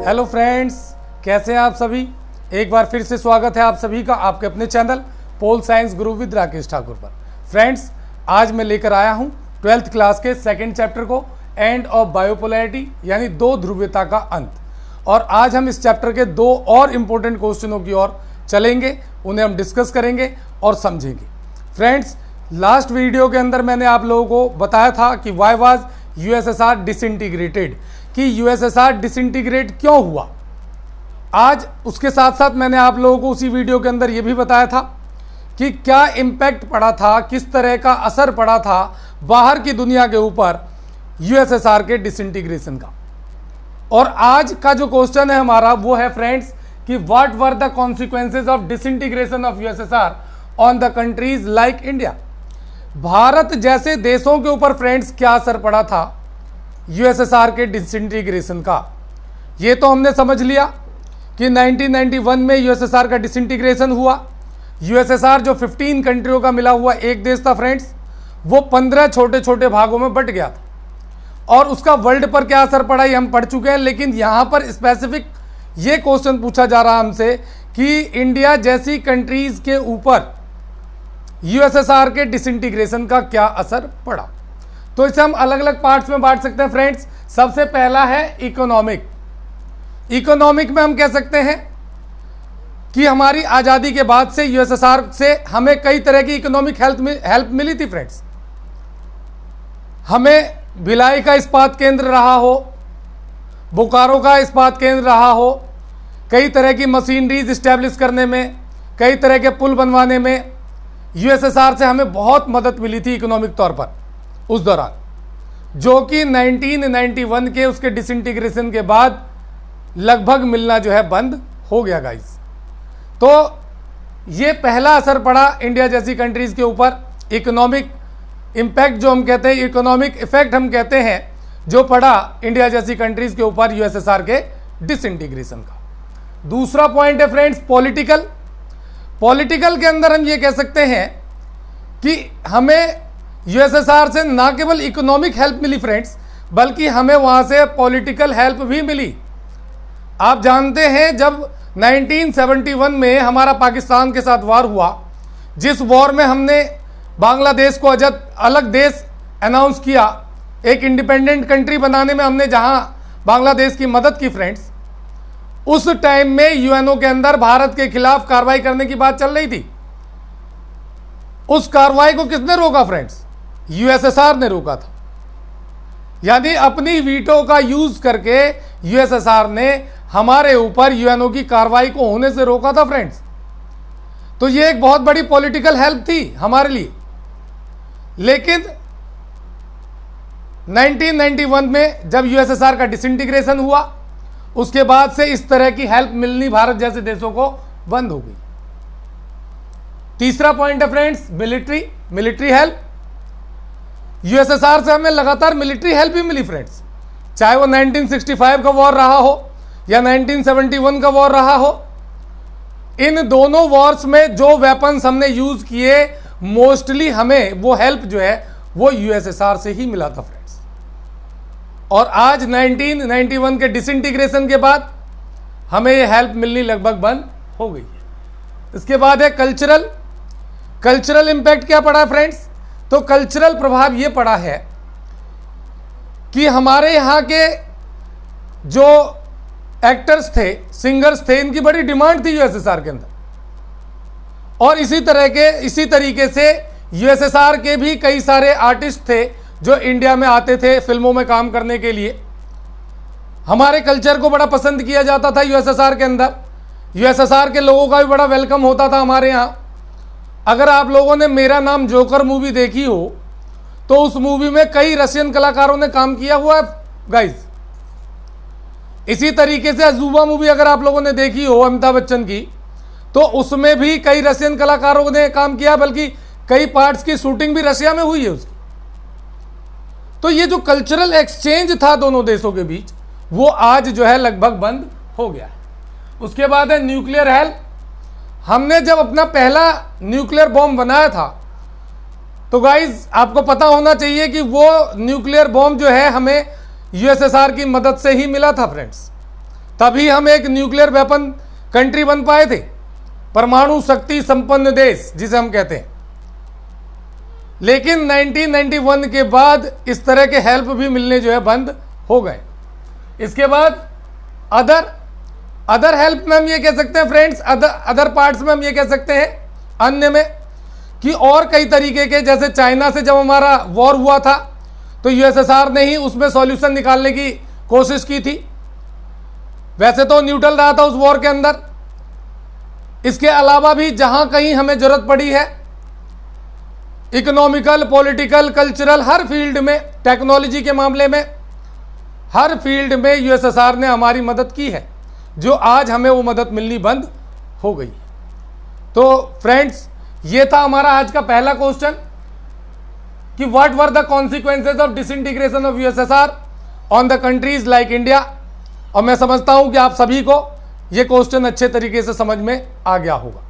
Hello friends, कैसे हैं आप सभी। एक बार फिर से स्वागत है आप सभी का आपके अपने channel pol science Guru with Rakesh Thakur पर। फ्रेंड्स, आज मैं लेकर आया हूं 12th क्लास के सेकंड चैप्टर को, एंड ऑफ बायोपोलैरिटी, यानी दो ध्रुवीयता का अंत। और आज हम इस चैप्टर के दो और इम्पोर्टेंट क्वेश्चनों की ओर चलेंगे, उन्हें हम डिस्कस करेंगे और समझेंगे। फ्रेंड्स, लास्ट वीडियो के अंदर मैंने आप लोगों को बताया था कि वाई वाज यूएसएसआर डिसइंटीग्रेटेड, कि यूएसएसआर डिसइंटीग्रेट क्यों हुआ। आज उसके साथ साथ मैंने आप लोगों को उसी वीडियो के अंदर यह भी बताया था कि क्या इम्पैक्ट पड़ा था, किस तरह का असर पड़ा था बाहर की दुनिया के ऊपर यूएसएसआर के डिसइंटीग्रेशन का। और आज का जो क्वेश्चन है हमारा वो है फ्रेंड्स कि what were the consequences of disintegration of USSR on the countries like India. Bharat जैसे देशों के ऊपर फ्रेंड्स क्या असर पड़ा था यूएसएसआर के डिसइंटीग्रेशन का। ये तो हमने समझ लिया कि 1991 में यूएसएसआर का डिसइंटीग्रेशन हुआ। यूएसएसआर जो 15 कंट्रियों का मिला हुआ एक देश था फ्रेंड्स, वो 15 छोटे छोटे भागों में बट गया था। और उसका वर्ल्ड पर क्या असर पड़ा ये हम पढ़ चुके हैं, लेकिन यहाँ पर स्पेसिफिक ये क्वेश्चन पूछा जा रहा है हमसे कि इंडिया जैसी कंट्रीज के ऊपर यूएसएसआर के डिसइंटीग्रेशन का क्या असर पड़ा। तो इसे हम अलग अलग पार्ट्स में बांट सकते हैं फ्रेंड्स। सबसे पहला है इकोनॉमिक। इकोनॉमिक में हम कह सकते हैं कि हमारी आज़ादी के बाद से यूएसएसआर से हमें कई तरह की इकोनॉमिक हेल्प मिली थी फ्रेंड्स। हमें भिलाई का इस्पात केंद्र रहा हो, बोकारो का इस्पात केंद्र रहा हो, कई तरह की मशीनरीज इस्टेब्लिश करने में, कई तरह के पुल बनवाने में यूएसएसआर से हमें बहुत मदद मिली थी इकोनॉमिक तौर पर उस दौरान, जो कि 1991 के उसके डिसइंटीग्रेशन के बाद लगभग मिलना जो है बंद हो गया गाइस। तो ये पहला असर पड़ा इंडिया जैसी कंट्रीज के ऊपर, इकोनॉमिक इम्पैक्ट जो हम कहते हैं, इकोनॉमिक इफेक्ट हम कहते हैं, जो पड़ा इंडिया जैसी कंट्रीज के ऊपर यूएसएसआर के डिसइंटीग्रेशन का। दूसरा पॉइंट है फ्रेंड्स पॉलिटिकल। पॉलिटिकल के अंदर हम ये कह सकते हैं कि हमें यूएसएसआर से ना केवल इकोनॉमिक हेल्प मिली फ्रेंड्स, बल्कि हमें वहां से पॉलिटिकल हेल्प भी मिली। आप जानते हैं जब 1971 में हमारा पाकिस्तान के साथ वॉर हुआ, जिस वॉर में हमने बांग्लादेश को अलग देश अनाउंस किया, एक इंडिपेंडेंट कंट्री बनाने में हमने जहां बांग्लादेश की मदद की फ्रेंड्स, उस टाइम में यूएनओ के अंदर भारत के खिलाफ कार्रवाई करने की बात चल रही थी। उस कार्रवाई को किसने रोका फ्रेंड्स? यूएसएसआर ने रोका था। यानी अपनी वीटो का यूज करके यूएसएसआर ने हमारे ऊपर यूएनओ की कार्रवाई को होने से रोका था फ्रेंड्स। तो ये एक बहुत बड़ी पॉलिटिकल हेल्प थी हमारे लिए। लेकिन 1991 में जब यूएसएसआर का डिसइंटीग्रेशन हुआ, उसके बाद से इस तरह की हेल्प मिलनी भारत जैसे देशों को बंद हो गई। तीसरा पॉइंट है फ्रेंड्स मिलिट्री हेल्प। यूएसएसआर से हमें लगातार मिलिट्री हेल्प भी मिली फ्रेंड्स, चाहे वो 1965 का वॉर रहा हो या 1971 का वॉर रहा हो। इन दोनों वॉर्स में जो वेपन्स हमने यूज किए, मोस्टली हमें वो हेल्प जो है वो यूएसएसआर से ही मिला था फ्रेंड्स। और आज 1991 के डिसइंटीग्रेशन के बाद हमें ये हेल्प मिलनी लगभग बंद हो गई है। इसके बाद है कल्चरल इंपैक्ट क्या पड़ा है फ्रेंड्स? तो कल्चरल प्रभाव ये पड़ा है कि हमारे यहाँ के जो एक्टर्स थे, सिंगर्स थे, इनकी बड़ी डिमांड थी यूएसएसआर के अंदर। और इसी तरीके से यूएसएसआर के भी कई सारे आर्टिस्ट थे जो इंडिया में आते थे फिल्मों में काम करने के लिए। हमारे कल्चर को बड़ा पसंद किया जाता था यूएसएसआर के अंदर। यूएसएसआर के लोगों का भी बड़ा वेलकम होता था हमारे यहाँ। अगर आप लोगों ने मेरा नाम जोकर मूवी देखी हो तो उस मूवी में कई रशियन कलाकारों ने काम किया हुआ है गाइज। इसी तरीके से अजूबा मूवी अगर आप लोगों ने देखी हो अमिताभ बच्चन की, तो उसमें भी कई रशियन कलाकारों ने काम किया, बल्कि कई पार्ट्स की शूटिंग भी रशिया में हुई है उसकी। तो ये जो कल्चरल एक्सचेंज था दोनों देशों के बीच, वो आज जो है लगभग बंद हो गया है। उसके बाद है न्यूक्लियर हेल्प। हमने जब अपना पहला न्यूक्लियर बॉम्ब बनाया था, तो गाइज आपको पता होना चाहिए कि वो न्यूक्लियर बॉम्ब जो है हमें यूएसएसआर की मदद से ही मिला था फ्रेंड्स। तभी हम एक न्यूक्लियर वेपन कंट्री बन पाए थे, परमाणु शक्ति संपन्न देश जिसे हम कहते हैं। लेकिन 1991 के बाद इस तरह के हेल्प भी मिलने जो है बंद हो गए। इसके बाद अदर हेल्प में हम ये कह सकते हैं फ्रेंड्स, अदर पार्ट्स में हम ये कह सकते हैं, अन्य में, कि और कई तरीके के, जैसे चाइना से जब हमारा वॉर हुआ था तो यूएसएसआर ने ही उसमें सॉल्यूशन निकालने की कोशिश की थी। वैसे तो न्यूट्रल रहा था उस वॉर के अंदर। इसके अलावा भी जहां कहीं हमें जरूरत पड़ी है, इकोनॉमिकल, पॉलिटिकल, कल्चरल, हर फील्ड में, टेक्नोलॉजी के मामले में, हर फील्ड में यूएसएसआर ने हमारी मदद की है, जो आज हमें वो मदद मिलनी बंद हो गई। तो फ्रेंड्स, ये था हमारा आज का पहला क्वेश्चन कि what were the consequences of disintegration of USSR on the countries like India. और मैं समझता हूं कि आप सभी को ये क्वेश्चन अच्छे तरीके से समझ में आ गया होगा,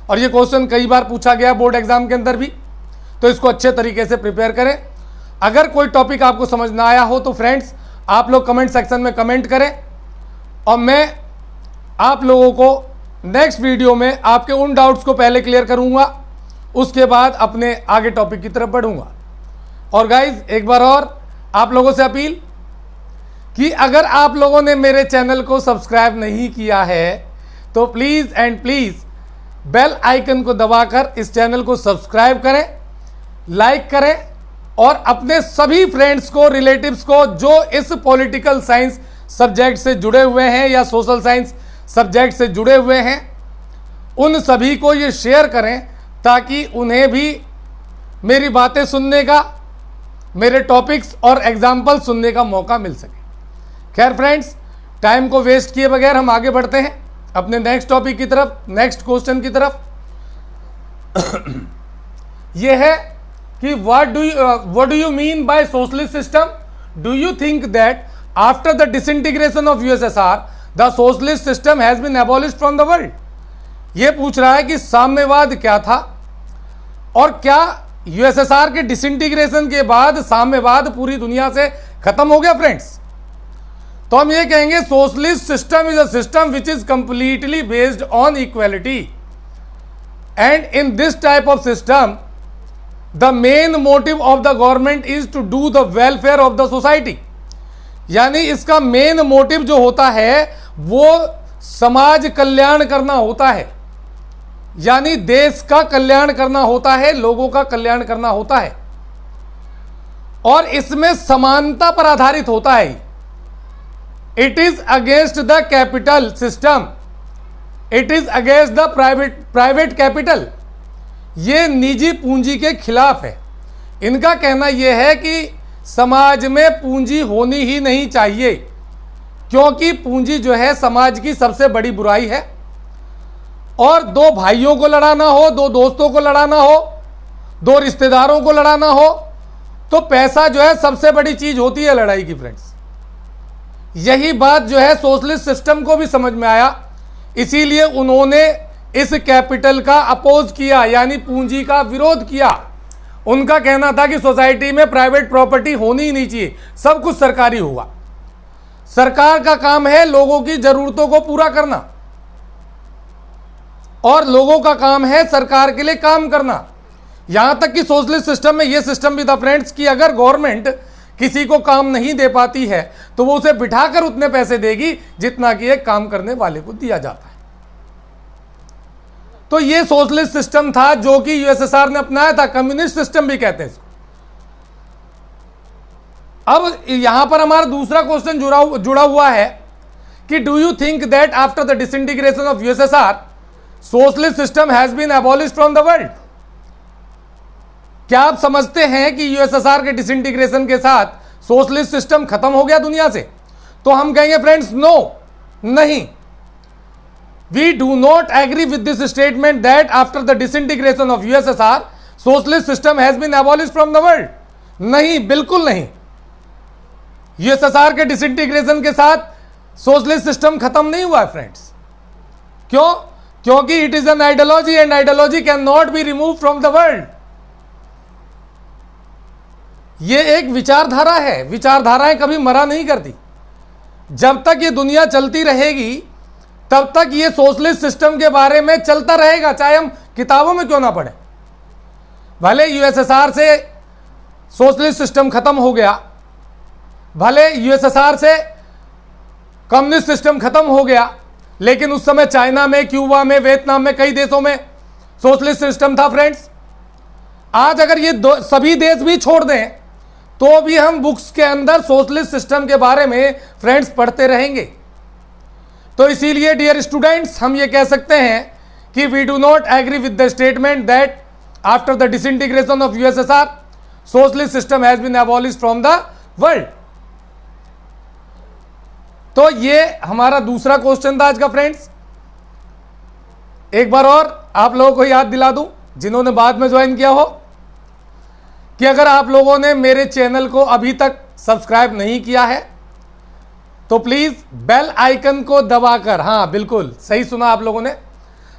और ये क्वेश्चन कई बार पूछा गया बोर्ड एग्जाम के अंदर भी, तो इसको अच्छे तरीके से प्रिपेयर करें। अगर कोई टॉपिक आपको समझ ना आया हो तो फ्रेंड्स आप लोग कमेंट सेक्शन में कमेंट करें, और मैं आप लोगों को नेक्स्ट वीडियो में आपके उन डाउट्स को पहले क्लियर करूंगा, उसके बाद अपने आगे टॉपिक की तरफ बढ़ूंगा। और गाइज, एक बार और आप लोगों से अपील कि अगर आप लोगों ने मेरे चैनल को सब्सक्राइब नहीं किया है तो please and please bell icon को दबाकर इस चैनल को सब्सक्राइब करें, लाइक करें, और अपने सभी फ्रेंड्स को, रिलेटिव्स को जो इस पॉलिटिकल साइंस सब्जेक्ट से जुड़े हुए हैं या सोशल साइंस सब्जेक्ट से जुड़े हुए हैं, उन सभी को ये शेयर करें ताकि उन्हें भी मेरी बातें सुनने का, मेरे टॉपिक्स और एग्जाम्पल सुनने का मौका मिल सके। खैर फ्रेंड्स, टाइम को वेस्ट किए बगैर हम आगे बढ़ते हैं अपने नेक्स्ट टॉपिक की तरफ, नेक्स्ट क्वेश्चन की तरफ। यह है कि what do you mean by socialist system? Do you think that after the disintegration of USSR the socialist system has been abolished from the world? यह पूछ रहा है कि साम्यवाद क्या था, और क्या यूएसएसआर के डिसइंटीग्रेशन के बाद साम्यवाद पूरी दुनिया से खत्म हो गया फ्रेंड्स? तो हम ये कहेंगे socialist system is a system which is completely based on equality, and in this type of system the main motive of the government is to do the welfare of the society. यानी इसका main motive जो होता है वो समाज कल्याण करना होता है, यानी देश का कल्याण करना होता है, लोगों का कल्याण करना होता है, और इसमें समानता पर आधारित होता है। It is against the capital system, it is against the private capital. ये निजी पूंजी के खिलाफ है। इनका कहना यह है कि समाज में पूंजी होनी ही नहीं चाहिए, क्योंकि पूंजी जो है समाज की सबसे बड़ी बुराई है। और दो भाइयों को लड़ाना हो, दो दोस्तों को लड़ाना हो, दो रिश्तेदारों को लड़ाना हो, तो पैसा जो है सबसे बड़ी चीज होती है लड़ाई की फ्रेंड्स। यही बात जो है सोशलिस्ट सिस्टम को भी समझ में आया, इसीलिए उन्होंने इस कैपिटल का अपोज किया, यानी पूंजी का विरोध किया। उनका कहना था कि सोसाइटी में प्राइवेट प्रॉपर्टी होनी ही नहीं चाहिए, सब कुछ सरकारी होगा। सरकार का काम है लोगों की जरूरतों को पूरा करना, और लोगों का काम है सरकार के लिए काम करना। यहां तक कि सोशलिस्ट सिस्टम में यह सिस्टम भी था फ्रेंड्स कि अगर गवर्नमेंट किसी को काम नहीं दे पाती है तो वो उसे बिठाकर उतने पैसे देगी जितना कि एक काम करने वाले को दिया जाता है। तो ये सोशलिस्ट सिस्टम था जो कि यूएसएसआर ने अपनाया था, कम्युनिस्ट सिस्टम भी कहते हैं इसको। अब यहां पर हमारा दूसरा क्वेश्चन जुड़ा हुआ है कि do you think that after the disintegration of USSR socialist system has been abolished from the world? क्या आप समझते हैं कि यूएसएसआर के डिसइंटीग्रेशन के साथ सोशलिस्ट सिस्टम खत्म हो गया दुनिया से? तो हम कहेंगे फ्रेंड्स नो, नहीं। We do not agree with this statement that after the disintegration of USSR, socialist system has been abolished from the world. नहीं, बिल्कुल नहीं। यूएसएसआर के डिसइंटीग्रेशन के साथ सोशलिस्ट सिस्टम खत्म नहीं हुआ है फ्रेंड्स। क्यों? क्योंकि it is an ideology and ideology can not be remove from the world. ये एक विचारधारा है, विचारधाराएं कभी मरा नहीं करती। जब तक ये दुनिया चलती रहेगी तब तक ये सोशलिस्ट सिस्टम के बारे में चलता रहेगा, चाहे हम किताबों में क्यों ना पढ़ें। भले यूएसएसआर से सोशलिस्ट सिस्टम खत्म हो गया, भले यूएसएसआर से कम्युनिस्ट सिस्टम खत्म हो गया, लेकिन उस समय चाइना में, क्यूबा में, वियतनाम में, कई देशों में सोशलिस्ट सिस्टम था फ्रेंड्स। आज अगर ये सभी देश भी छोड़ दें तो भी हम बुक्स के अंदर सोशलिस्ट सिस्टम के बारे में फ्रेंड्स पढ़ते रहेंगे। तो इसीलिए डियर स्टूडेंट्स, हम ये कह सकते हैं कि we do not agree with the statement that after the disintegration of USSR socialist system has been abolished from the world. तो ये हमारा दूसरा क्वेश्चन था आज का फ्रेंड्स। एक बार और आप लोगों को याद दिला दूं, जिन्होंने बाद में ज्वाइन किया हो, कि अगर आप लोगों ने मेरे चैनल को अभी तक सब्सक्राइब नहीं किया है तो प्लीज बेल आइकन को दबाकर, हाँ बिल्कुल सही सुना आप लोगों ने,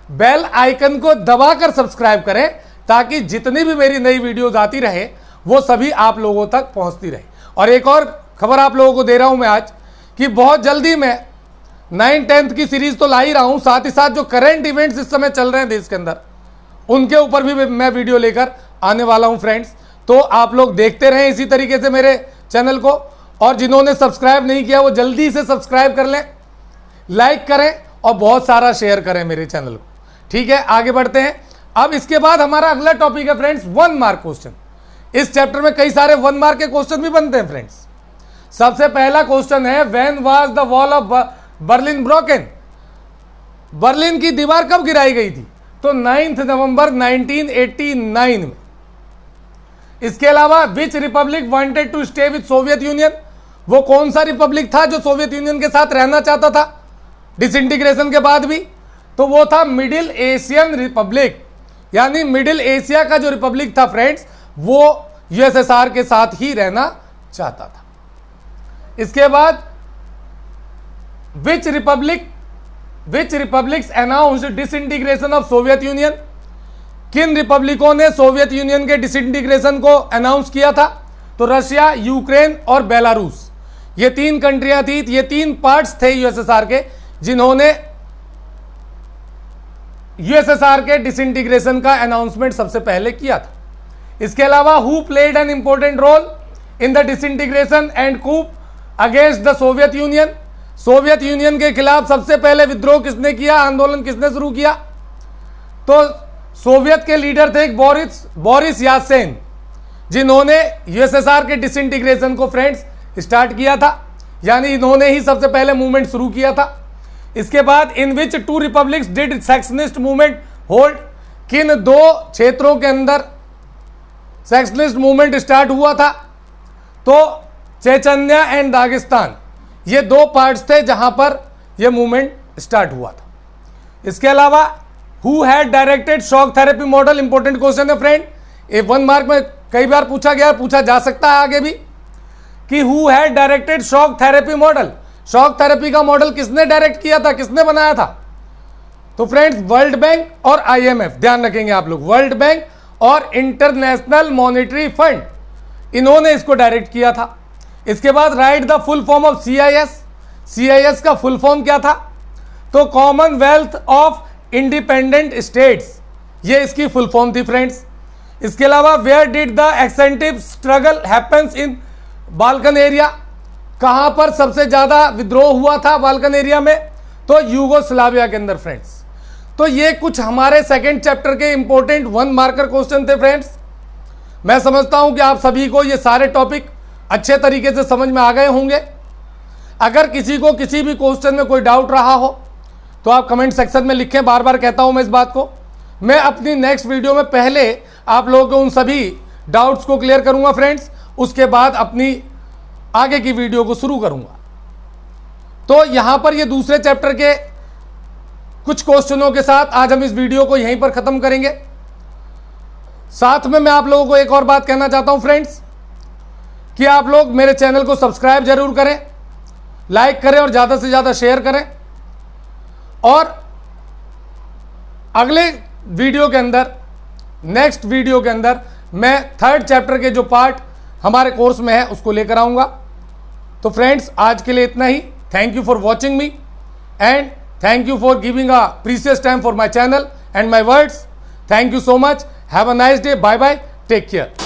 बेल आइकन को दबाकर सब्सक्राइब करें, ताकि जितनी भी मेरी नई वीडियोस आती रहे वो सभी आप लोगों तक पहुंचती रहे। और एक और खबर आप लोगों को दे रहा हूं मैं आज, कि बहुत जल्दी मैं 9-10 की सीरीज तो ला ही रहा हूं, साथ ही साथ जो करंट इवेंट्स इस समय चल रहे हैं देश के अंदर, उनके ऊपर भी मैं वीडियो लेकर आने वाला हूं फ्रेंड्स। तो आप लोग देखते रहें इसी तरीके से मेरे चैनल को, और जिन्होंने सब्सक्राइब नहीं किया वो जल्दी से सब्सक्राइब कर लें, लाइक करें और बहुत सारा शेयर करें मेरे चैनल को। ठीक है, आगे बढ़ते हैं। अब इसके बाद हमारा अगला टॉपिक है फ्रेंड्स 1 मार्क क्वेश्चन। इस चैप्टर में कई सारे 1 मार्क के क्वेश्चन भी बनते हैं फ्रेंड्स। सबसे पहला क्वेश्चन है, when was the wall of Berlin broken? Berlin की दीवार कब गिराई गई थी? तो 9 नवंबर 1989 में। इसके अलावा which republic wanted to stay with Soviet Union? वो कौन सा रिपब्लिक था जो सोवियत यूनियन के साथ रहना चाहता था डिसइंटीग्रेशन के बाद भी? तो वो था मिडिल एशियन रिपब्लिक, यानी मिडिल एशिया का जो रिपब्लिक था फ्रेंड्स, वो यूएसएसआर के साथ ही रहना चाहता था। इसके बाद which republics announced disintegration of Soviet Union? किन रिपब्लिकों ने सोवियत यूनियन के डिसइंटीग्रेशन को अनाउंस किया था? तो रशिया, यूक्रेन और बेलारूस, ये 3 कंट्रियां थी, ये 3 पार्ट्स थे यूएसएसआर के, जिन्होंने यूएसएसआर के डिसइंटीग्रेशन का अनाउंसमेंट सबसे पहले किया था। इसके अलावा who played an important role in the disintegration and coup against the Soviet Union? Soviet Union के खिलाफ सबसे पहले विद्रोह किसने किया, आंदोलन किसने शुरू किया? तो सोवियत के लीडर थे बोरिस यात्सेन, जिन्होंने यूएसएसआर के डिसइंटीग्रेशन को फ्रेंड्स स्टार्ट किया था, यानी इन्होंने ही सबसे पहले मूवमेंट शुरू किया था। इसके बाद इन विच 2 रिपब्लिक्स डिड सेक्शनिस्ट मूवमेंट होल्ड? किन 2 क्षेत्रों के अंदर सेक्शनिस्ट मूवमेंट स्टार्ट हुआ था? तो चेचन्या एंड दागिस्तान, ये 2 पार्ट्स थे जहां पर यह मूवमेंट स्टार्ट हुआ था। इसके अलावा who had directed shock therapy model? Important question है फ्रेंड, ये 1 मार्क में कई बार पूछा गया, पूछा जा सकता है आगे भी, कि who had directed shock therapy model? Shock therapy का मॉडल किसने डायरेक्ट किया था, किसने बनाया था? तो फ्रेंड्स वर्ल्ड बैंक और आईएमएफ, ध्यान रखेंगे आप लोग, वर्ल्ड बैंक और इंटरनेशनल मॉनेटरी फंड, इन्होंने इसको डायरेक्ट किया था। इसके बाद right the full form of CIS. CIS का फुल फॉर्म क्या था? तो कॉमनवेल्थ ऑफ इंडिपेंडेंट स्टेट्स, ये इसकी फुल फॉर्म थी फ्रेंड्स। इसके अलावा where did the extensive struggle happens in Balkan area? कहां पर सबसे ज्यादा विद्रोह हुआ था बाल्कन एरिया में? तो यूगोस्लाविया के अंदर फ्रेंड्स। तो ये कुछ हमारे सेकेंड चैप्टर के इंपॉर्टेंट 1 मार्कर क्वेश्चन थे फ्रेंड्स। मैं समझता हूं कि आप सभी को ये सारे टॉपिक अच्छे तरीके से समझ में आ गए होंगे। अगर किसी को किसी भी क्वेश्चन में कोई डाउट रहा हो तो आप कमेंट सेक्शन में लिखें, बार बार कहता हूं मैं इस बात को। मैं अपनी नेक्स्ट वीडियो में पहले आप लोगों को उन सभी डाउट्स को क्लियर करूंगा फ्रेंड्स, उसके बाद अपनी आगे की वीडियो को शुरू करूंगा। तो यहां पर ये दूसरे चैप्टर के कुछ क्वेश्चनों के साथ आज हम इस वीडियो को यहीं पर खत्म करेंगे। साथ में मैं आप लोगों को एक और बात कहना चाहता हूं फ्रेंड्स, कि आप लोग मेरे चैनल को सब्सक्राइब जरूर करें, लाइक करें और ज़्यादा से ज़्यादा शेयर करें। और अगले वीडियो के अंदर, नेक्स्ट वीडियो के अंदर मैं 3rd चैप्टर के जो पार्ट हमारे कोर्स में है उसको लेकर आऊँगा। तो फ्रेंड्स आज के लिए इतना ही। Thank you for watching me and thank you for giving a precious time for my channel and my words. Thank you so much. Have a nice day. Bye bye. Take care.